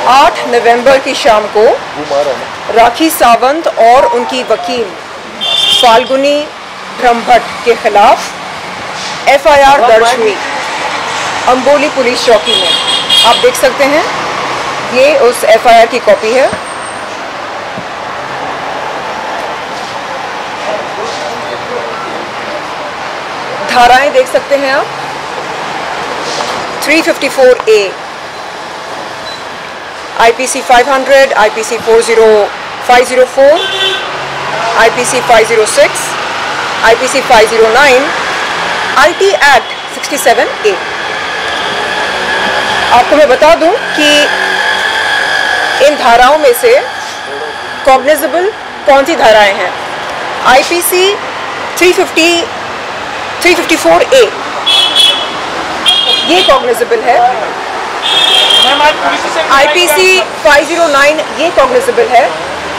8 नवंबर की शाम को राखी सावंत और उनकी वकील फाल्गुनी ब्रह्मभट्ट के खिलाफ एफआईआर दर्ज हुई अंबोली पुलिस चौकी में। आप देख सकते हैं, ये उस एफआईआर की कॉपी है। धाराएं देख सकते हैं आप, 354A, IPC 500, IPC 504, IPC 506, IPC 509, IT Act 67A। आपको मैं बता दूं कि इन धाराओं में से कॉग्निजेबल कौन सी धाराएं हैं। IPC 354A ये कॉग्निजेबल है। IPC 509 ये कॉग्निजेबल है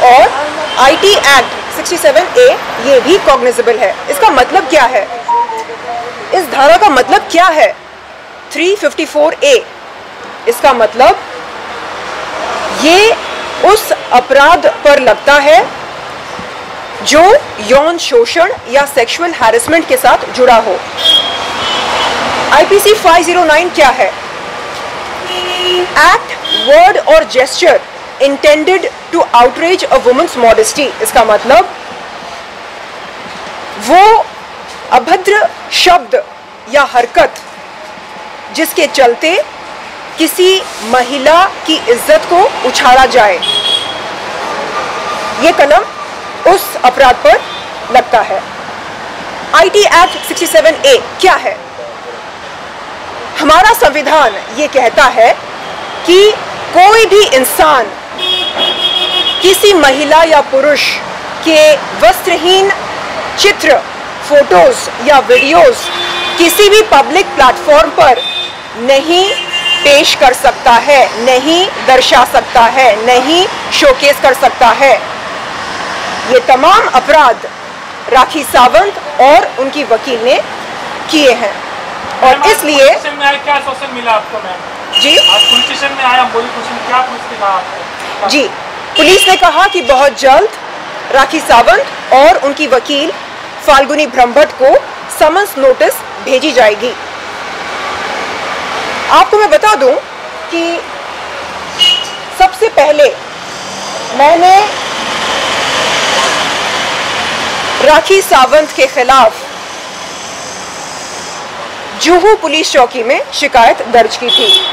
और IT Act 67A ये भी कॉग्निजेबल है। इसका मतलब क्या है? इस धारा का मतलब क्या है? 354A, इसका मतलब ये उस अपराध पर लगता है जो यौन शोषण या सेक्सुअल हैरेसमेंट के साथ जुड़ा हो। IPC 509 क्या है? Act, word or gesture intended to outrage a woman's modesty। इसका मतलब वो अभद्र शब्द या हरकत जिसके चलते किसी महिला की इज्जत को उछाला जाए, ये कलम उस अपराध पर लगता है। IT Act 67A क्या है? हमारा संविधान ये कहता है कि कोई भी इंसान किसी महिला या पुरुष के वस्त्रहीन चित्र, फोटोज या वीडियोस किसी भी पब्लिक प्लेटफॉर्म पर नहीं पेश कर सकता है, नहीं दर्शा सकता है, नहीं शोकेस कर सकता है। ये तमाम अपराध राखी सावंत और उनकी वकील ने किए हैं और इसलिए क्या सोशल मिला आपको? मैम जी, आप पुलिस स्टेशन में आया, बोली क्या पुलिस ने कहा आपको? जी, पुलिस ने कहा कि बहुत जल्द राखी सावंत और उनकी वकील फाल्गुनी ब्रह्मभट्ट को समन्स नोटिस भेजी जाएगी। आपको मैं बता दूं कि सबसे पहले मैंने राखी सावंत के खिलाफ जुहू पुलिस चौकी में शिकायत दर्ज की थी।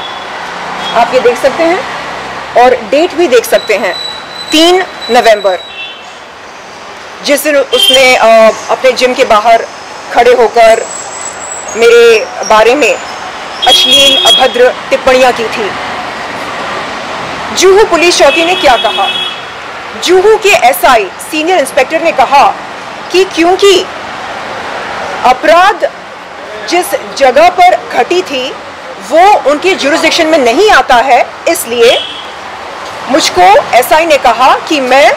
आप ये देख सकते हैं और डेट भी देख सकते हैं, 3 नवंबर, जिस दिन उसने अपने जिम के बाहर खड़े होकर मेरे बारे में अश्लील अभद्र टिप्पणियां की थी। जुहू पुलिस चौकी ने क्या कहा? जुहू के SI सीनियर इंस्पेक्टर ने कहा कि क्योंकि अपराध जिस जगह पर घटी थी वो उनके जुरिसडिक्शन में नहीं आता है, इसलिए मुझको SI ने कहा कि मैं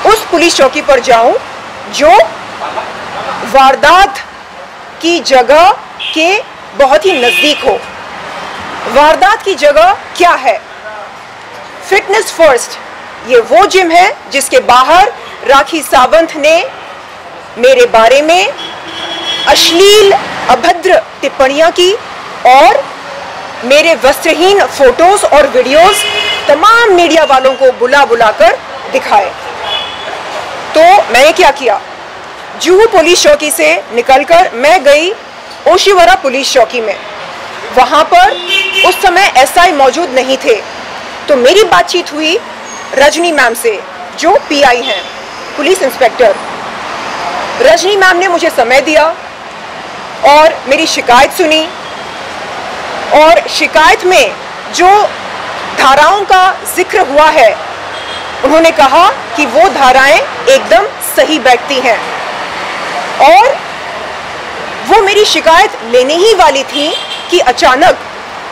उस पुलिस चौकी पर जाऊं जो वारदात की जगह के बहुत ही नजदीक हो। वारदात की जगह क्या है? फिटनेस फर्स्ट, ये वो जिम है जिसके बाहर राखी सावंत ने मेरे बारे में अश्लील अभद्र टिप्पणियां की और मेरे वस्त्रहीन फोटोज और वीडियोस तमाम मीडिया वालों को बुला बुलाकर दिखाए। तो मैंने क्या किया? जुहू पुलिस चौकी से निकलकर मैं गई ओशिवरा पुलिस चौकी में। वहां पर उस समय SI मौजूद नहीं थे, तो मेरी बातचीत हुई रजनी मैम से, जो PI हैं, पुलिस इंस्पेक्टर। रजनी मैम ने मुझे समय दिया और मेरी शिकायत सुनी और शिकायत में जो धाराओं का जिक्र हुआ है उन्होंने कहा कि वो धाराएं एकदम सही बैठती हैं और वो मेरी शिकायत लेने ही वाली थी कि अचानक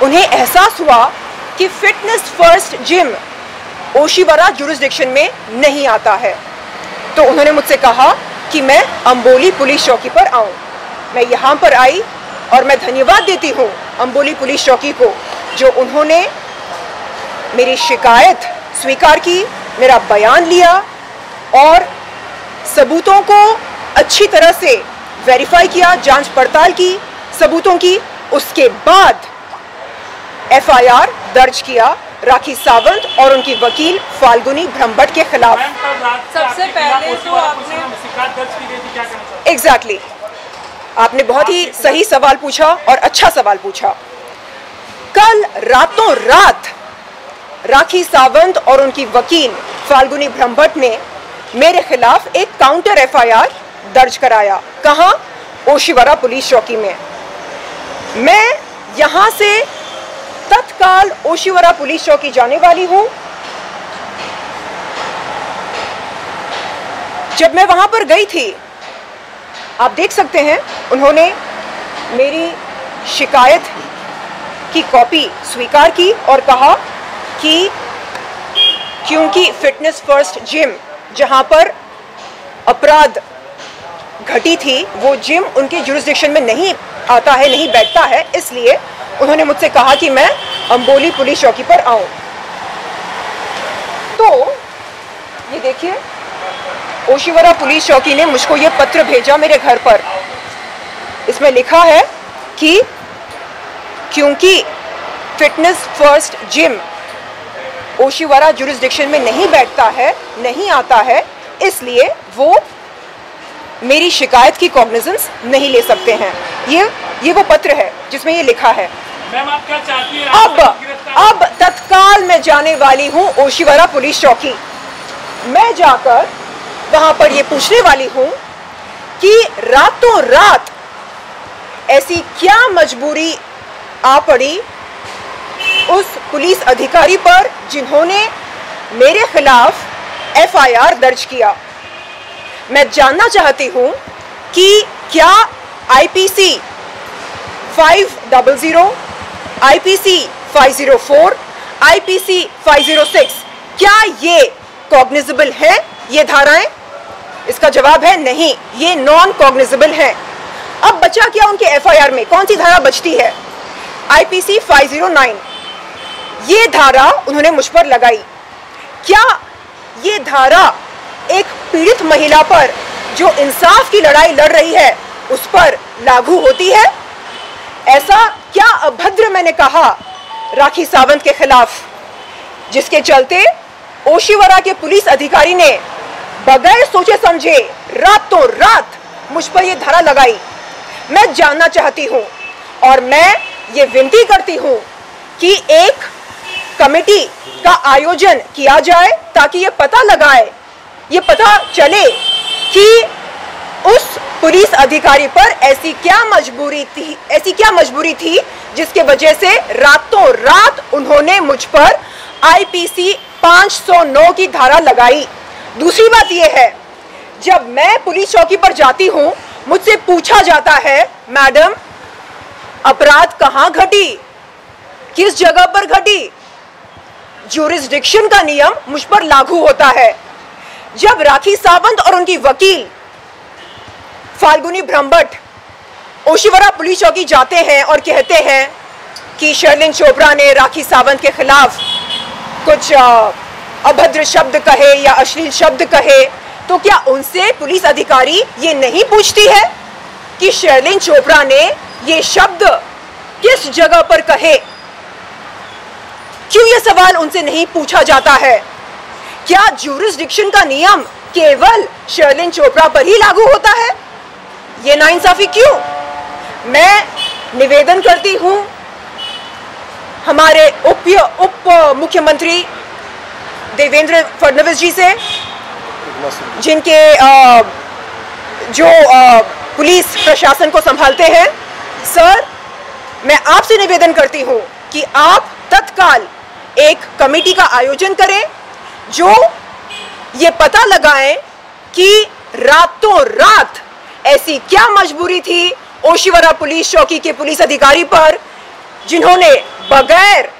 उन्हें एहसास हुआ कि fitness first gym Oshiwara jurisdiction में नहीं आता है। तो उन्होंने मुझसे कहा कि मैं अंबोली पुलिस चौकी पर आऊं। मैं यहाँ पर आई और मैं धन्यवाद देती हूँ अंबोली पुलिस चौकी को, जो उन्होंने मेरी शिकायत स्वीकार की, मेरा बयान लिया और सबूतों को अच्छी तरह से वेरीफाई किया, जांच पड़ताल की सबूतों की। उसके बाद एफआईआर दर्ज किया राखी सावंत और उनकी वकील फाल्गुनी ब्रह्मभट्ट के खिलाफ। सबसे पहले जो आपने शिकायत दर्ज की गई थी, क्या कहना चाहते हैं? एग्जैक्टली, आपने बहुत ही सही सवाल पूछा और अच्छा सवाल पूछा। कल रातों रात राखी सावंत और उनकी वकील फाल्गुनी ब्रह्मभट्ट ने मेरे खिलाफ एक काउंटर एफआईआर दर्ज कराया। कहां? ओशिवरा पुलिस चौकी में। मैं यहां से तत्काल ओशिवरा पुलिस चौकी जाने वाली हूं। जब मैं वहां पर गई थी, आप देख सकते हैं, उन्होंने मेरी शिकायत की कॉपी स्वीकार की और कहा कि क्योंकि फिटनेस फर्स्ट जिम जहां पर अपराध घटी थी, वो जिम उनके जुरिस्डिक्शन में नहीं आता है, नहीं बैठता है, इसलिए उन्होंने मुझसे कहा कि मैं अंबोली पुलिस चौकी पर आऊं। तो ये देखिए, ओशिवरा पुलिस चौकी ने मुझको ये पत्र भेजा मेरे घर पर। इसमें लिखा है कि क्योंकि fitness first gym Oshiwara jurisdiction में नहीं बैठता है, नहीं आता है, इसलिए वो मेरी शिकायत की कॉग्निजेंस नहीं ले सकते हैं। ये वो पत्र है जिसमें ये लिखा है। मैम, आप क्या चाहती हैं? अब तत्काल मैं जाने वाली हूं ओशिवरा पुलिस चौकी। मैं जाकर वहां पर ये पूछने वाली हूं कि रातों रात ऐसी क्या मजबूरी आ पड़ी उस पुलिस अधिकारी पर जिन्होंने मेरे खिलाफ एफआईआर दर्ज किया। मैं जानना चाहती हूं कि क्या आईपीसी 500, आईपीसी 504, आईपीसी 506, क्या ये कॉग्निजेबल है, ये धाराएं? इसका जवाब है नहीं, ये नॉन कॉग्निजेबल है। अब बचा क्या उनके एफआईआर में? कौन सी धारा बचती है? आईपीसी 509, ये धारा उन्होंने मुझ पर लगाई। क्या ये धारा एक पीड़ित महिला पर जो इंसाफ की लड़ाई लड़ रही है उस पर लागू होती है? ऐसा क्या अभद्र मैंने कहा राखी सावंत के खिलाफ, जिसके चलते ओशिवरा के पुलिस अधिकारी ने बगैर सोचे समझे रातों रात मुझ पर यह धारा लगाई? मैं जानना चाहती हूं और मैं ये विनती करती हूं कि एक कमेटी का आयोजन किया जाए ताकि ये पता चले कि उस पुलिस अधिकारी पर ऐसी क्या मजबूरी थी जिसके वजह से रातों रात उन्होंने मुझ पर आईपीसी 509 की धारा लगाई। दूसरी बात यह है, जब मैं पुलिस चौकी पर जाती हूं, मुझसे पूछा जाता है, मैडम अपराध कहां घटी, किस जगह पर घटी? ज्यूरिसडिक्शन का नियम मुझ पर लागू होता है। जब राखी सावंत और उनकी वकील फाल्गुनी ब्रह्मभट्ट ओशिवरा पुलिस चौकी जाते हैं और कहते हैं कि शर्लिन चोपड़ा ने राखी सावंत के खिलाफ कुछ अभद्र शब्द कहे या अश्लील शब्द कहे, तो क्या उनसे पुलिस अधिकारी ये नहीं पूछती है कि शर्लिन चोपड़ा ने ये शब्द किस जगह पर कहे? क्यों ये सवाल उनसे नहीं पूछा जाता है? क्या ज्यूरिसडिक्शन का नियम केवल शर्लिन चोपड़ा पर ही लागू होता है? ये नाइंसाफी क्यों? मैं निवेदन करती हूं हमारे उप मुख्यमंत्री देवेंद्र फडणवीस जी से, जिनके जो पुलिस प्रशासन को संभालते हैं। सर, मैं आपसे निवेदन करती हूं कि आप तत्काल एक कमेटी का आयोजन करें जो ये पता लगाएं कि रातों रात ऐसी क्या मजबूरी थी ओशिवरा पुलिस चौकी के पुलिस अधिकारी पर, जिन्होंने बगैर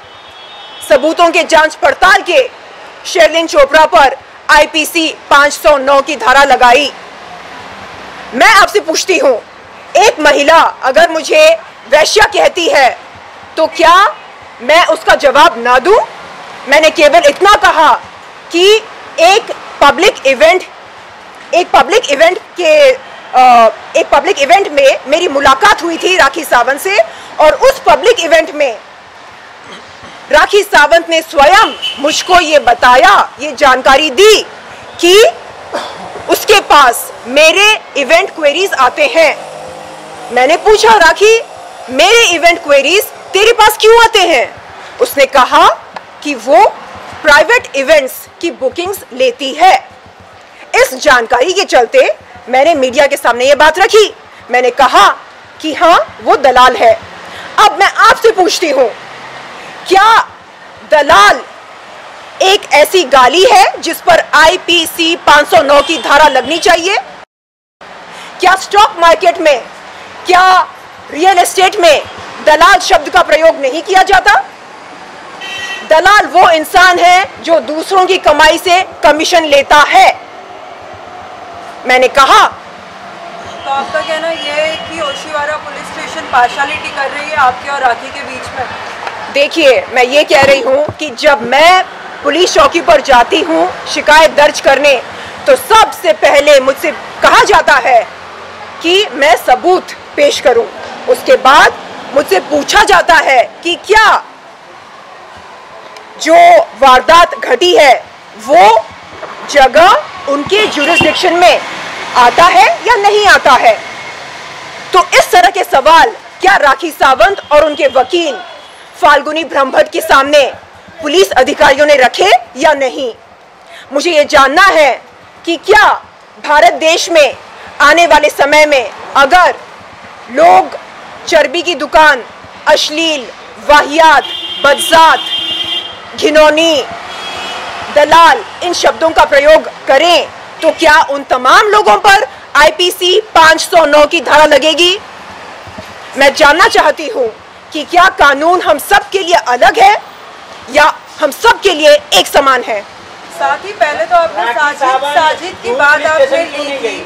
सबूतों के जांच पड़ताल के शर्लिन चोपड़ा पर आईपीसी 509 की धारा लगाई। मैं आपसे पूछती हूं, एक महिला अगर मुझे वैश्या कहती है तो क्या मैं उसका जवाब ना दूं? मैंने केवल इतना कहा कि एक पब्लिक इवेंट में मेरी मुलाकात हुई थी राखी सावंत से, और उस पब्लिक इवेंट में राखी सावंत ने स्वयं मुझको ये बताया, ये जानकारी दी कि उसके पास मेरे इवेंट क्वेरीज आते हैं। मैंने पूछा, राखी मेरे इवेंट क्वेरीज तेरे पास क्यों आते हैं? उसने कहा कि वो प्राइवेट इवेंट्स की बुकिंग्स लेती है। इस जानकारी के चलते मैंने मीडिया के सामने ये बात रखी। मैंने कहा कि हाँ, वो दलाल है। अब मैं आपसे पूछती हूँ, क्या दलाल एक ऐसी गाली है जिस पर IPC 509 की धारा लगनी चाहिए? क्या स्टॉक मार्केट में, क्या रियल एस्टेट में दलाल शब्द का प्रयोग नहीं किया जाता? दलाल वो इंसान है जो दूसरों की कमाई से कमीशन लेता है। मैंने कहा, तो आपका कहना यह है कि ओशिवारा पुलिस स्टेशन पार्शियलिटी कर रही है आपके और राखी के बीच में? देखिए, मैं ये कह रही हूँ कि जब मैं पुलिस चौकी पर जाती हूँ शिकायत दर्ज करने, तो सबसे पहले मुझसे कहा जाता है कि मैं सबूत पेश करूं। उसके बाद मुझसे पूछा जाता है कि क्या जो वारदात घटी है वो जगह उनके जुरिस्डिक्शन में आता है या नहीं आता है। तो इस तरह के सवाल क्या राखी सावंत और उनके वकील फाल्गुनी ब्रह्मभट्ट के सामने पुलिस अधिकारियों ने रखे या नहीं? मुझे ये जानना है कि क्या भारत देश में आने वाले समय में अगर लोग चर्बी की दुकान, अश्लील, वाहियात, बदजात, घिनौनी, दलाल इन शब्दों का प्रयोग करें, तो क्या उन तमाम लोगों पर IPC 509 की धारा लगेगी? मैं जानना चाहती हूं कि क्या कानून हम सब के लिए अलग है या हम सब के लिए एक समान है? साथ ही पहले तो आपने साजिद की बात आपने ली थी।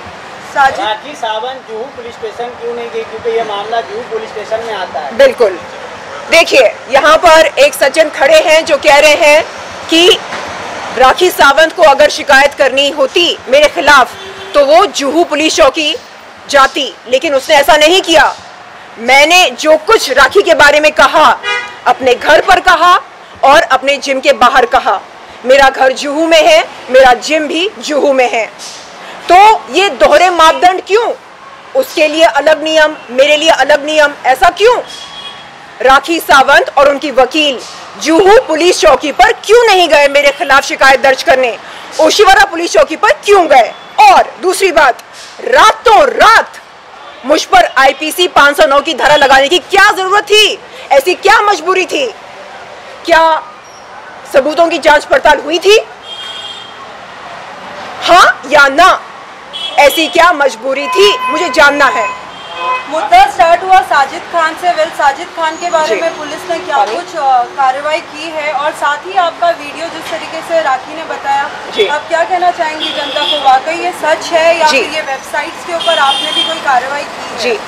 राखी सावंत जुहू पुलिस स्टेशन क्यों नहीं गई? क्योंकि ये मामला जुहू पुलिस स्टेशन में आता है। बिल्कुल। देखिए, यहाँ पर एक सज्जन खड़े हैं जो कह रहे हैं कि राखी सावंत को अगर शिकायत करनी होती मेरे खिलाफ तो वो जुहू पुलिस चौकी जाती, लेकिन उसने ऐसा नहीं किया। मैंने जो कुछ राखी के बारे में कहा, अपने घर पर कहा और अपने जिम के बाहर कहा। मेरा घर जुहू में है, मेरा जिम भी जुहू में है। तो ये दोहरे मापदंड क्यों? उसके लिए अलग नियम, मेरे लिए अलग नियम, ऐसा क्यों? राखी सावंत और उनकी वकील जुहू पुलिस चौकी पर क्यों नहीं गए मेरे खिलाफ शिकायत दर्ज करने? ओशिवारा पुलिस चौकी पर क्यों गए? और दूसरी बात, रातों रात मुझ पर IPC 509 की धारा लगाने की क्या जरूरत थी? ऐसी क्या मजबूरी थी? क्या सबूतों की जांच पड़ताल हुई थी? हाँ या ना? ऐसी क्या मजबूरी थी? मुझे जानना है। मुद्दा स्टार्ट हुआ साजिद खान से। साजिद खान के बारे में पुलिस ने क्या कुछ कार्रवाई की है, और साथ ही आपका वीडियो जिस तरीके से राखी ने बताया, आप क्या कहना चाहेंगी जनता को? वाकई ये सच है या फिर ये वेबसाइट्स के ऊपर आपने भी कोई कार्रवाई की है? जी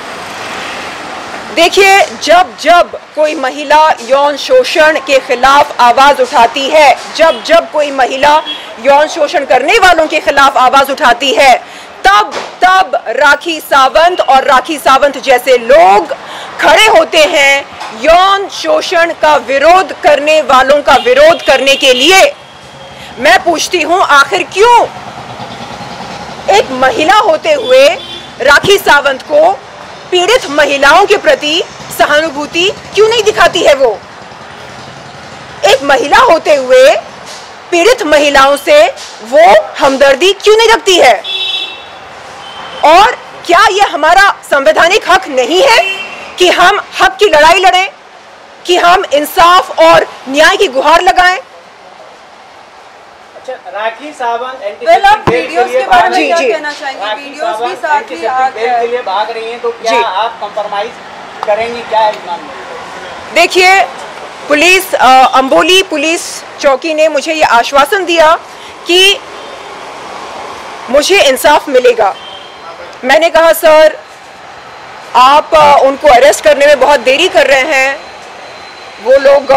देखिए, जब जब कोई महिला यौन शोषण के खिलाफ आवाज उठाती है, जब जब कोई महिला यौन शोषण करने वालों के खिलाफ आवाज उठाती है, तब तब राखी सावंत और राखी सावंत जैसे लोग खड़े होते हैं यौन शोषण का विरोध करने वालों का विरोध करने के लिए। मैं पूछती हूं, आखिर क्यों एक महिला होते हुए राखी सावंत को पीड़ित महिलाओं के प्रति सहानुभूति क्यों नहीं दिखाती है? वो एक महिला होते हुए पीड़ित महिलाओं से वो हमदर्दी क्यों नहीं रखती है? और क्या ये हमारा संवैधानिक हक नहीं है कि हम हक की लड़ाई लड़ें, कि हम इंसाफ और न्याय की गुहार लगाएं? अच्छा, राखी सावंत वीडियोस के बारे में क्या कहना चाहेंगे? वीडियोस भी साथ ही के लिए भाग रही हैं, तो क्या आप कंप्रोमाइज करेंगे क्या है इस मामले में? देखिए, पुलिस अंबोली पुलिस चौकी ने मुझे ये आश्वासन दिया कि मुझे इंसाफ मिलेगा। मैंने कहा, सर आप उनको अरेस्ट करने में बहुत देरी कर रहे हैं, वो लोग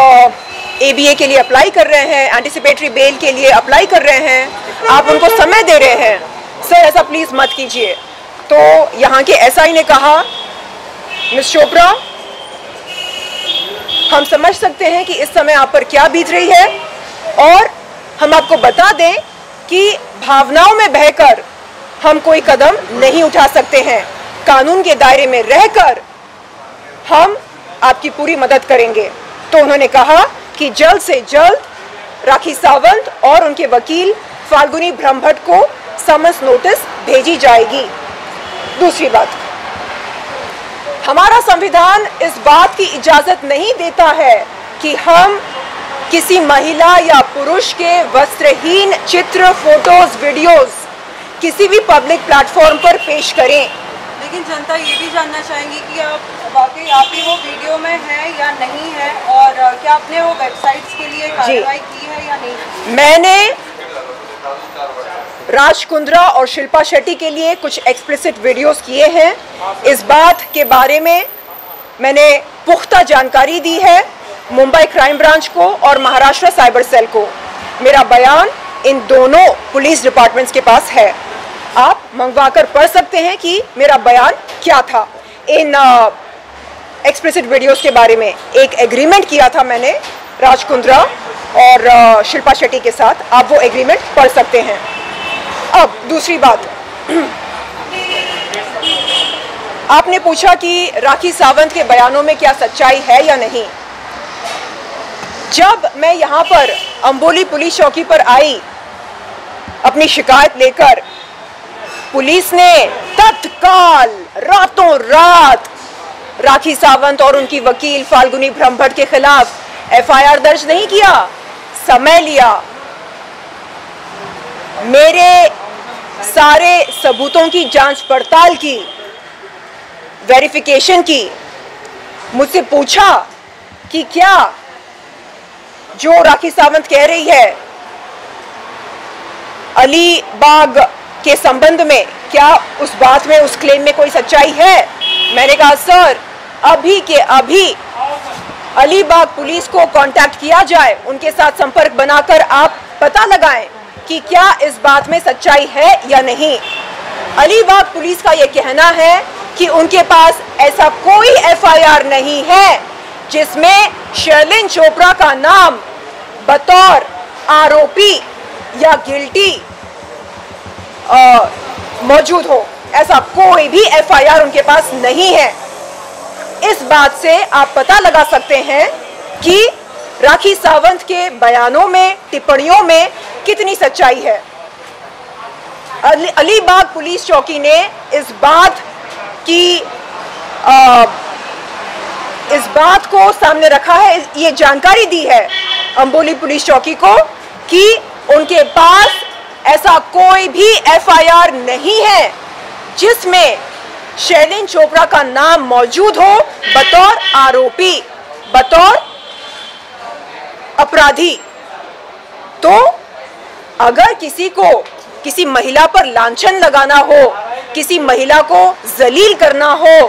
ABA के लिए अप्लाई कर रहे हैं, एंटिसिपेटरी बेल के लिए अप्लाई कर रहे हैं, आप उनको समय दे रहे हैं। सर ऐसा प्लीज़ मत कीजिए। तो यहाँ के SI ने कहा, मिस चोपड़ा, हम समझ सकते हैं कि इस समय आप पर क्या बीत रही है, और हम आपको बता दें कि भावनाओं में बहकर हम कोई कदम नहीं उठा सकते हैं। कानून के दायरे में रहकर हम आपकी पूरी मदद करेंगे। तो उन्होंने कहा कि जल्द से जल्द राखी सावंत और उनके वकील फाल्गुनी ब्रह्मभट्ट को समन्स नोटिस भेजी जाएगी। दूसरी बात, हमारा संविधान इस बात की इजाजत नहीं देता है कि हम किसी महिला या पुरुष के वस्त्रहीन चित्र, फोटोज, वीडियोस किसी भी पब्लिक प्लेटफॉर्म पर पेश करें। लेकिन जनता ये भी जानना चाहेंगी कि आप वाकई आप ही वो वीडियो में हैं या नहीं है, और क्या आपने वो वेबसाइट्स के लिए कार्रवाई की है या नहीं? मैंने राज कुंद्रा और शिल्पा शेट्टी के लिए कुछ एक्सप्लिसिट वीडियोस किए हैं। इस बात के बारे में मैंने पुख्ता जानकारी दी है मुंबई क्राइम ब्रांच को और महाराष्ट्र साइबर सेल को। मेरा बयान इन दोनों पुलिस डिपार्टमेंट्स के पास है, आप मंगवाकर पढ़ सकते हैं कि मेरा बयान क्या था। इन एक्सप्लिसिट वीडियोस के बारे में एक एग्रीमेंट किया था मैंने राज कुंद्रा और शिल्पा शेट्टी के साथ, आप वो एग्रीमेंट पढ़ सकते हैं। अब दूसरी बात, आपने पूछा कि राखी सावंत के बयानों में क्या सच्चाई है या नहीं। जब मैं यहाँ पर अंबोली पुलिस चौकी पर आई अपनी शिकायत लेकर, पुलिस ने तत्काल रातों रात राखी सावंत और उनकी वकील फाल्गुनी ब्रह्मभट्ट के खिलाफ FIR दर्ज नहीं किया, समय लिया, मेरे सारे सबूतों की जांच पड़ताल की, वेरिफिकेशन की, मुझसे पूछा कि क्या जो राखी सावंत कह रही है अलीबाग के संबंध में, क्या उस बात में, उस क्लेम में कोई सच्चाई है। मैंने कहा सर अभी के अभी अलीबाग पुलिस को कांटेक्ट किया जाए, उनके साथ संपर्क बनाकर आप पता लगाएं कि क्या इस बात में सच्चाई है या नहीं। अलीबाग पुलिस का यह कहना है कि उनके पास ऐसा कोई FIR नहीं है जिसमें शर्लिन चोपड़ा का नाम बतौर आरोपी या गिल्टी मौजूद हो। ऐसा कोई भी FIR उनके पास नहीं है। इस बात से आप पता लगा सकते हैं कि राखी सावंत के बयानों में, टिप्पणियों में कितनी सच्चाई है। अलीबाग पुलिस चौकी ने इस बात को सामने रखा है, ये जानकारी दी है अंबोली पुलिस चौकी को कि उनके पास ऐसा कोई भी FIR नहीं है जिसमें शर्लिन चोपड़ा का नाम मौजूद हो बतौर आरोपी, बतौर अपराधी। तो अगर किसी को किसी महिला पर लांछन लगाना हो, किसी महिला को जलील करना हो,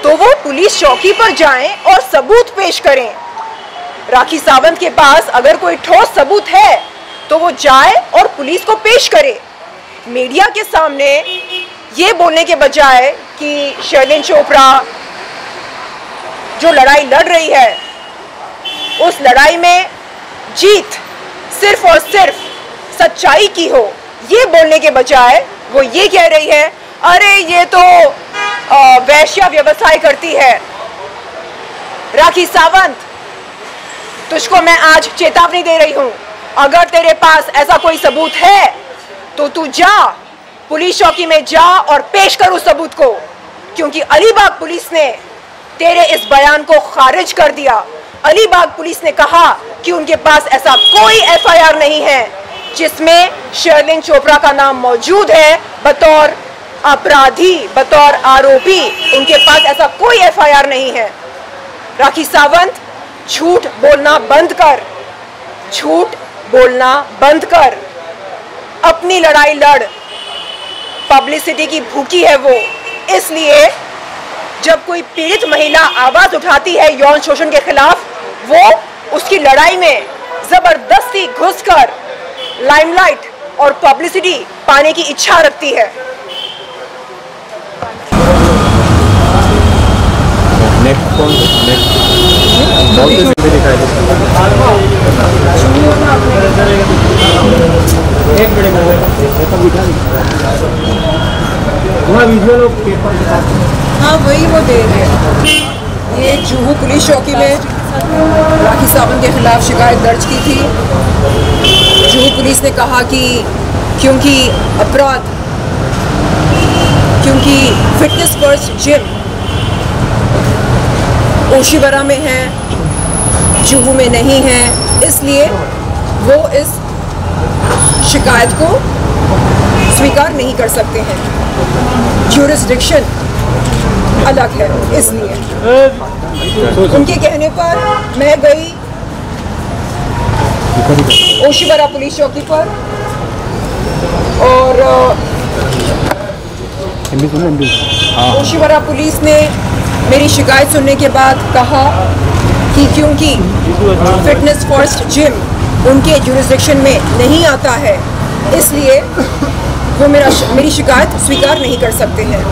तो वो पुलिस चौकी पर जाएं और सबूत पेश करें। राखी सावंत के पास अगर कोई ठोस सबूत है तो वो जाए और पुलिस को पेश करे। मीडिया के सामने ये बोलने के बजाय कि शर्लिन चोपड़ा जो लड़ाई लड़ रही है, उस लड़ाई में जीत सिर्फ और सिर्फ सच्चाई की हो, ये बोलने के बजाय वो ये कह रही है अरे ये तो वैश्या व्यवसाय करती है। राखी सावंत, तुझको मैं आज चेतावनी दे रही हूं, अगर तेरे पास ऐसा कोई सबूत है तो तू जा, पुलिस चौकी में जा और पेश कर उस सबूत को, क्योंकि अलीबाग पुलिस ने तेरे इस बयान को खारिज कर दिया। अलीबाग पुलिस ने कहा कि उनके पास ऐसा कोई FIR नहीं है जिसमें शर्लिन चोपड़ा का नाम मौजूद है बतौर अपराधी, बतौर आरोपी। उनके पास ऐसा कोई FIR नहीं है। राखी सावंत, झूठ बोलना बंद कर, झूठ बोलना बंद कर, अपनी लड़ाई लड़। पब्लिसिटी की भूखी है वो, इसलिए जब कोई पीड़ित महिला आवाज उठाती है यौन शोषण के खिलाफ, वो उसकी लड़ाई में जबरदस्ती घुसकर लाइमलाइट और पब्लिसिटी पाने की इच्छा रखती है। हाँ वही वो दे रहे हैं। ये जुहू पुलिस चौकी में राखी सावंत के खिलाफ शिकायत दर्ज की थी। जुहू पुलिस ने कहा कि क्योंकि फिटनेस फर्स्ट जिम ओशीवरा में है, जुहू में नहीं है, इसलिए वो इस शिकायत को स्वीकार नहीं कर सकते हैं। ज्यूरिसडिक्शन अलग है, इसलिए उनके कहने पर मैं गई ओशीवरा पुलिस चौकी पर और ओशीवरा पुलिस ने मेरी शिकायत सुनने के बाद कहा कि क्योंकि फिटनेस फर्स्ट जिम उनके ज्यूरिसडिक्शन में नहीं आता है, इसलिए वो मेरी शिकायत स्वीकार नहीं कर सकते हैं।